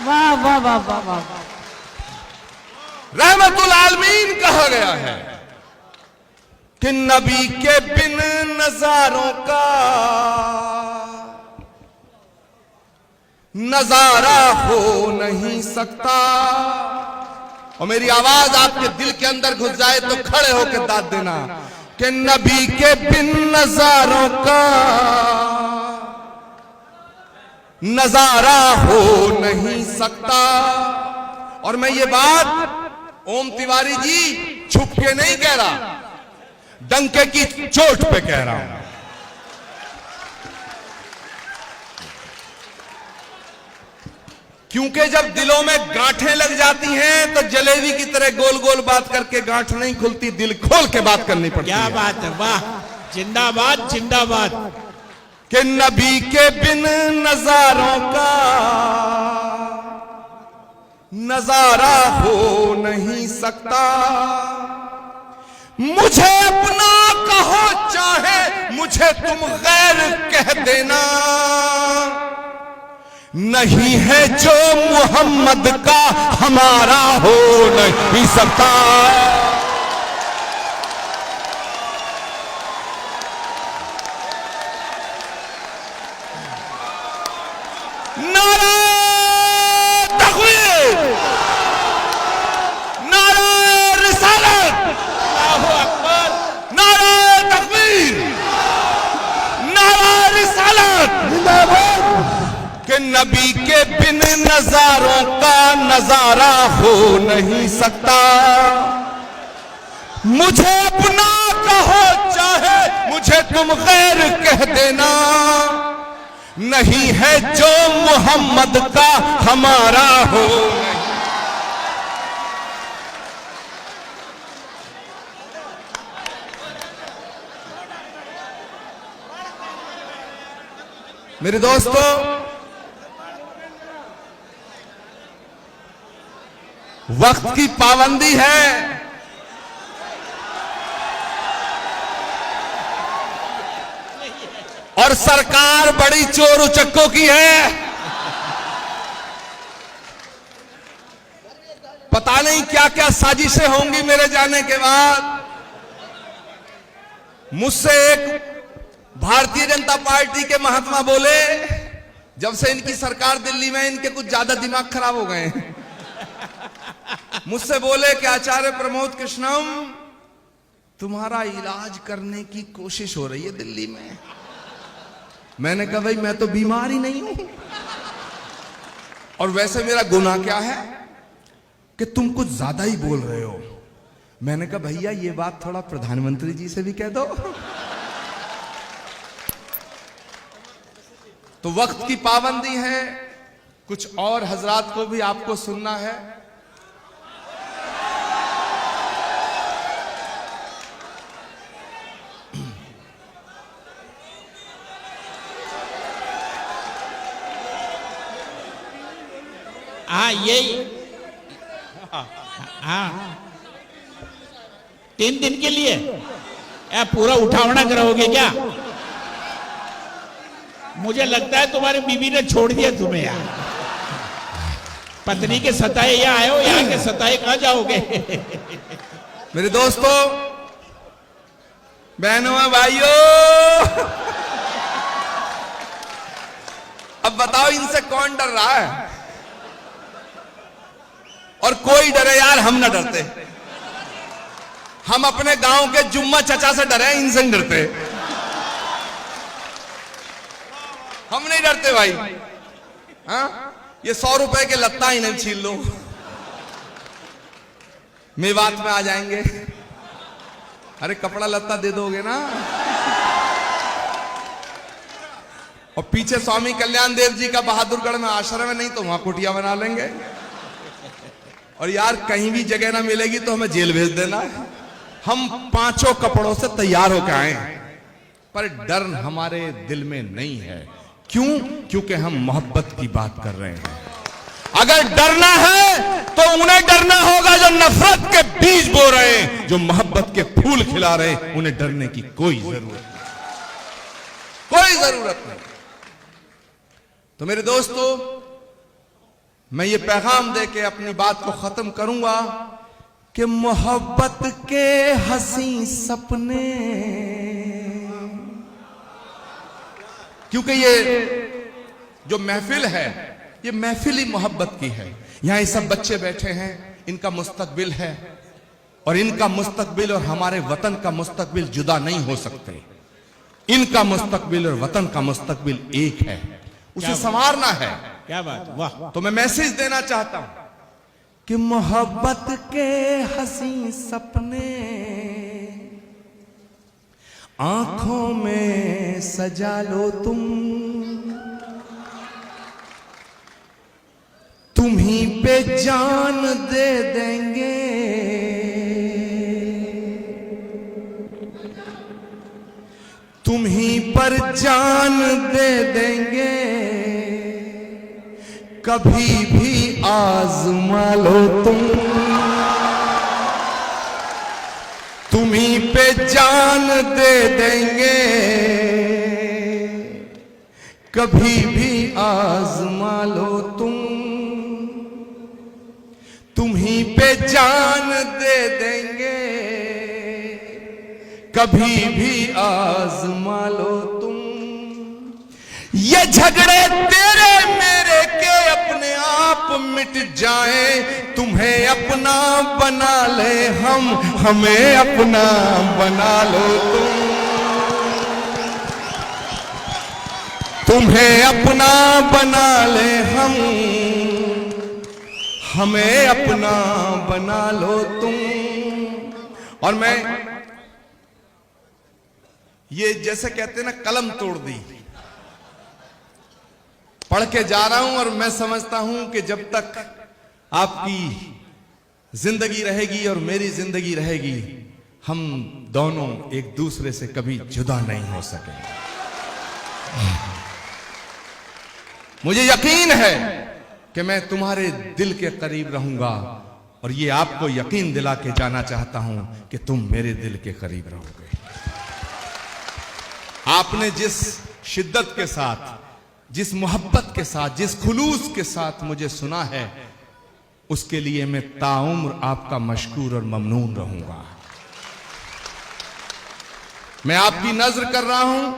वाह वाह वाह वाह वाह। रहमतुल आलमीन कहा गया है कि नबी के बिन नजारों का नजारा हो नहीं सकता। और मेरी आवाज आपके दिल के अंदर घुस जाए तो खड़े होकर दाद देना कि नबी के बिन नजारों का नजारा हो नहीं सकता। और मैं ये बात ओम तिवारी जी छुप के नहीं कह रहा, डंके की चोट पे कह रहा हूं। क्योंकि जब दिलों में गांठें लग जाती हैं तो जलेबी की तरह गोल गोल बात करके गांठ नहीं खुलती, दिल खोल के बात करनी पड़ती है। क्या बात है, वाह, जिंदाबाद जिंदाबाद। कि नबी के बिन नजारों का नजारा हो नहीं सकता। मुझे अपना कहो चाहे मुझे तुम गैर कह देना, नहीं है जो मोहम्मद का हमारा हो नहीं सकता। नारा तकबीर, नारा रिसालत, अल्लाहू अकबर, नारा तकबीर, नारा रिसालत जिंदाबाद। कि नबी के बिन नजारों का नजारा हो नहीं सकता। मुझे अपना कहो चाहे मुझे तुम गैर कह देना, नहीं है जो मोहम्मद का हमारा हो। मेरे दोस्तों, वक्त की पाबंदी है। और सरकार बड़ी चोर उचक्कों की है। पता नहीं क्या क्या साजिशें होंगी मेरे जाने के बाद। मुझसे एक भारतीय जनता पार्टी के महात्मा बोले, जब से इनकी सरकार दिल्ली में, इनके कुछ ज्यादा दिमाग खराब हो गए हैं। मुझसे बोले कि आचार्य प्रमोद कृष्णम, तुम्हारा इलाज करने की कोशिश हो रही है दिल्ली में। मैंने कहा भाई मैं तो बीमार ही नहीं हूं, और वैसे मेरा गुनाह क्या है कि तुम कुछ ज्यादा ही बोल रहे हो। मैंने कहा भैया ये बात थोड़ा प्रधानमंत्री जी से भी कह दो। तो वक्त की पाबंदी है, कुछ और हजरात को भी आपको सुनना है। हाँ यही, हाँ 3 दिन के लिए पूरा उठावना कराओगे क्या? मुझे लगता है तुम्हारी बीवी ने छोड़ दिया तुम्हें यार। पत्नी के सताए यहाँ आए हो, यहाँ के सताए कहाँ जाओगे? मेरे दोस्तों, बहनों भाइयों, अब बताओ इनसे कौन डर रहा है? और कोई डरे यार, हम ना डरते। हम अपने गांव के जुम्मा चचा से डरे, इनसे नहीं डरते। हम नहीं डरते भाई। हाँ, ये 100 रुपए के लत्ता ही नहीं छीन लो, मेवात में आ जाएंगे। अरे कपड़ा लत्ता दे दोगे ना। और पीछे स्वामी कल्याण देव जी का बहादुरगढ़ में आश्रम है, नहीं तो वहां कुटिया बना लेंगे। और यार कहीं भी जगह ना मिलेगी तो हमें जेल भेज देना। हम 5 कपड़ों से तैयार होकर आए, पर डर हमारे दिल में नहीं है। क्यों? क्योंकि हम मोहब्बत की बात कर रहे हैं। अगर डरना है तो उन्हें डरना होगा जो नफरत के बीज बो रहे हैं, जो मोहब्बत के फूल खिला रहे हैं। उन्हें डरने की कोई जरूरत नहीं। तो मेरे दोस्तों, मैं ये पैगाम दे के अपनी बात को खत्म करूंगा कि मोहब्बत के हंसी सपने, क्योंकि ये जो महफिल है ये महफिल ही मोहब्बत की है। यहां ये सब बच्चे बैठे हैं, इनका मुस्तकबिल है और इनका मुस्तकबिल और हमारे वतन का मुस्तकबिल जुदा नहीं हो सकते। इनका मुस्तकबिल और वतन का मुस्तकबिल एक है, उसे संवारना है। क्या बात, वाह। तो मैं मैसेज देना चाहता हूं कि मोहब्बत के हंसी सपने आंखों में सजा लो तुम ही पे जान दे देंगे, तुम ही पर जान दे देंगे, कभी भी आजमा लो तुम ही पे जान दे देंगे, कभी भी आजमा लो तुम ही पे जान दे देंगे, कभी भी आजमा लो तुम। ये झगड़े तेरे मेरे के अपने आप मिट जाए, तुम्हें अपना बना ले हम, हमें अपना बना लो तुम्हें अपना बना ले हम, हमें अपना बना लो तुम। और मैं ये जैसे कहते हैं ना, कलम तोड़ दी, पढ़ के जा रहा हूं और मैं समझता हूं कि जब तक आपकी जिंदगी रहेगी और मेरी जिंदगी रहेगी, हम दोनों एक दूसरे से कभी जुदा नहीं हो सकेंगे। मुझे यकीन है कि मैं तुम्हारे दिल के करीब रहूंगा और ये आपको यकीन दिला के जाना चाहता हूं कि तुम मेरे दिल के करीब रहोगे। आपने जिस शिद्दत के साथ, जिस मोहब्बत के साथ, जिस खुलूस के साथ मुझे सुना है, उसके लिए मैं ताउम्र आपका मशकूर और ममनून रहूंगा। मैं आपकी नजर कर रहा हूं,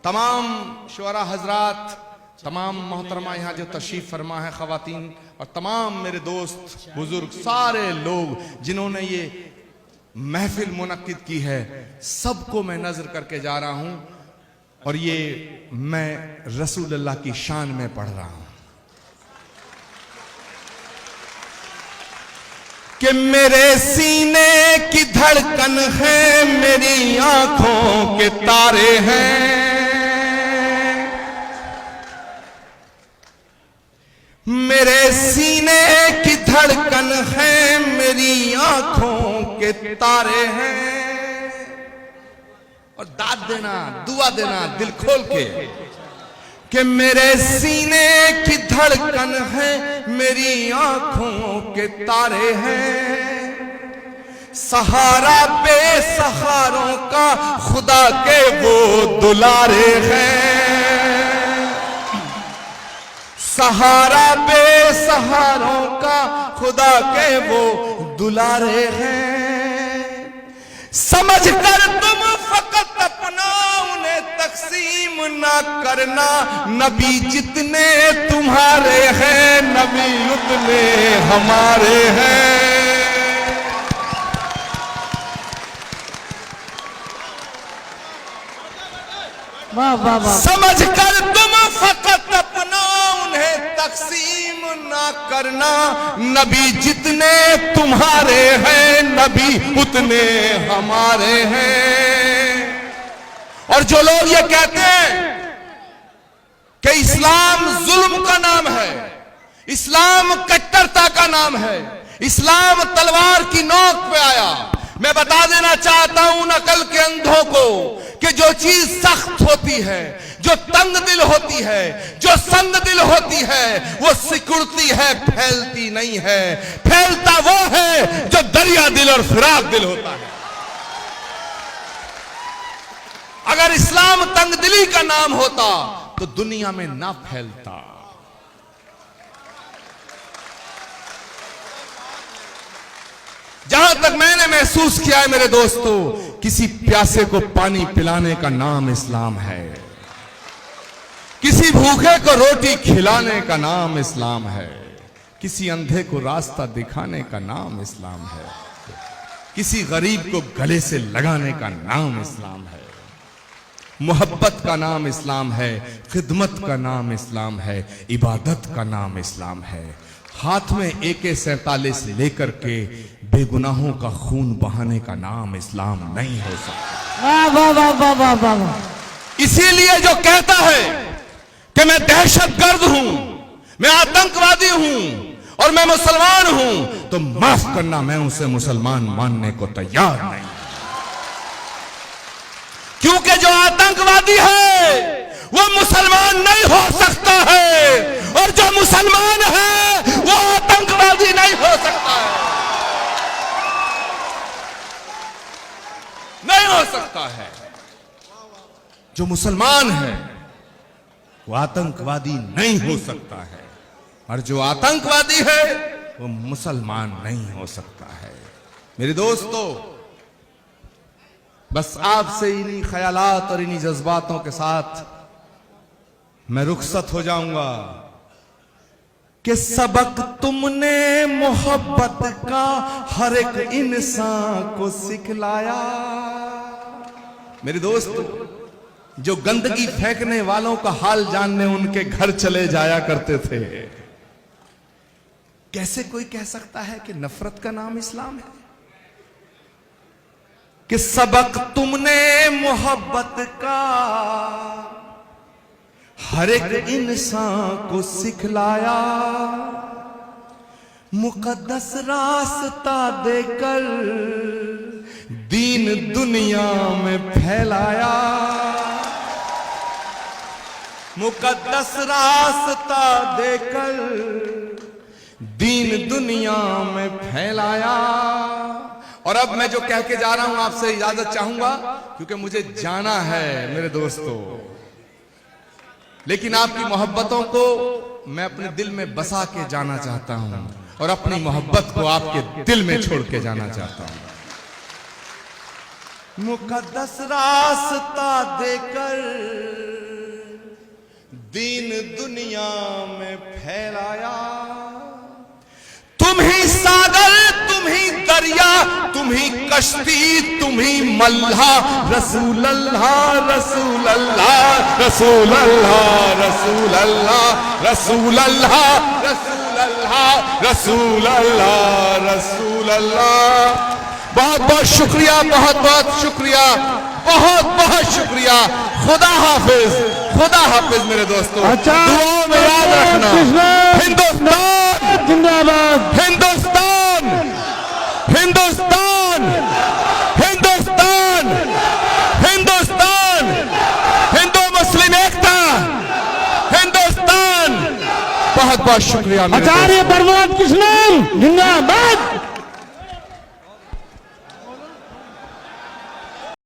तमाम शुअरा हजरात, तमाम मोहतरमा यहां जो तशरीफ फरमा है, खवातीन और तमाम मेरे दोस्त बुजुर्ग, सारे लोग जिन्होंने ये महफिल मुनक्किद की है, सबको मैं नजर करके जा रहा हूं और ये मैं रसूलुल्लाह की शान में पढ़ रहा हूं कि मेरे सीने की धड़कन है, मेरी आंखों के तारे हैं, मेरे सीने की धड़कन है, मेरी आंखों के तारे हैं। और दाद देना, दुआ देना दिल खोल के कि मेरे सीने की धड़कन है, मेरी आंखों के तारे हैं, सहारा बेसहारों का खुदा के वो दुलारे हैं, सहारा बेसहारों का खुदा के वो दुलारे हैं। समझ कर तुम फकत अपना उन्हें तकसीम ना करना, नबी जितने तुम्हारे हैं, नबी उतने हमारे हैं। वाह वाह वाह। समझ कर तुम फकत अपना उन्हें तकसीम ना करना, नबी जितने तुम्हारे हैं, नबी उतने हमारे हैं। और जो लोग ये कहते हैं कि इस्लाम जुल्म का नाम है, इस्लाम कट्टरता का नाम है, इस्लाम तलवार की नोक पे आया, मैं बता देना चाहता हूं उन अकल के अंधों को कि जो चीज सख्त होती है, जो तंग दिल होती है, जो संग दिल होती है, वो सिकुड़ती है, फैलती नहीं है। फैलता वो है जो दरिया दिल और फिराक दिल होता है। अगर इस्लाम तंग दिली का नाम होता तो दुनिया में ना फैलता। जहां तक मैंने महसूस किया है मेरे दोस्तों, किसी प्यासे को पानी पिलाने का नाम इस्लाम है, किसी भूखे को रोटी खिलाने का नाम इस्लाम है, किसी अंधे को रास्ता दिखाने का नाम इस्लाम है, किसी गरीब को गले से लगाने का नाम इस्लाम है, मोहब्बत का नाम इस्लाम है, खिदमत का नाम इस्लाम है, इबादत का नाम इस्लाम है। हाथ में AK-47 लेकर के बेगुनाहों का खून बहाने का नाम इस्लाम नहीं हो सकता। वाह वाह वाह वाह वाह वाह वाह। इसीलिए जो कहता है कि मैं दहशतगर्द हूं, मैं आतंकवादी हूं और मैं मुसलमान हूं, तो माफ करना, मैं उसे मुसलमान मानने को तैयार नहीं। क्योंकि जो आतंकवादी है वो मुसलमान नहीं हो सकता है, और जो मुसलमान है वो आतंकवादी नहीं हो सकता है, नहीं हो सकता है। जो मुसलमान है वो आतंकवादी नहीं हो सकता है, और जो आतंकवादी है वो मुसलमान नहीं हो सकता है। मेरे दोस्तों, बस आपसे इन्हीं ख्यालात और इन्हीं जज्बातों के साथ मैं रुखसत हो जाऊंगा कि सबक तुमने मोहब्बत का हर एक इंसान को सिखलाया। मेरे दोस्तों, जो गंदगी फेंकने वालों का हाल जानने उनके घर चले जाया करते थे। कैसे कोई कह सकता है कि नफरत का नाम इस्लाम है? कि सबक तुमने मोहब्बत का हर एक इंसान को सिखलाया, मुकद्दस रास्ता देकर दीन दुनिया में फैलाया, मुकद्दस रास्ता देकर दीन दुनिया में फैलाया। और अब मैं जो कह के जा रहा हूं आपसे इजाजत चाहूंगा, क्योंकि मुझे जाना है मेरे दोस्तों। लेकिन आपकी मोहब्बतों को मैं अपने दिल में बसा के जाना चाहता हूं, और अपनी मोहब्बत को आपके दिल में छोड़ के जाना चाहता हूं। मुकद्दस रास्ता देकर दीन दुनिया में फैलाया, तुम ही सागर, तुम ही दरिया, तुम ही कश्ती, तुम ही मल्हा। रसूल अल्लाह, रसूल अल्लाह, रसूल अल्लाह, रसूल अल्लाह, रसूल अल्लाह, रसूल अल्लाह, रसूल अल्लाह, रसूल अल्लाह। बहुत बहुत शुक्रिया, बहुत बहुत शुक्रिया, बहुत बहुत शुक्रिया। खुदा हाफिज, खुदा हाफिज मेरे दोस्तों। दुआओं में याद रखना। हिंदुस्तान जिंदाबाद, हिंदुस्तान, हिंदुस्तान, हिंदुस्तान, हिंदुस्तान, हिंदू मुस्लिम एकता, हिंदुस्तान। बहुत बहुत शुक्रिया। आचार्य प्रमोद कृष्णन जिंदाबाद।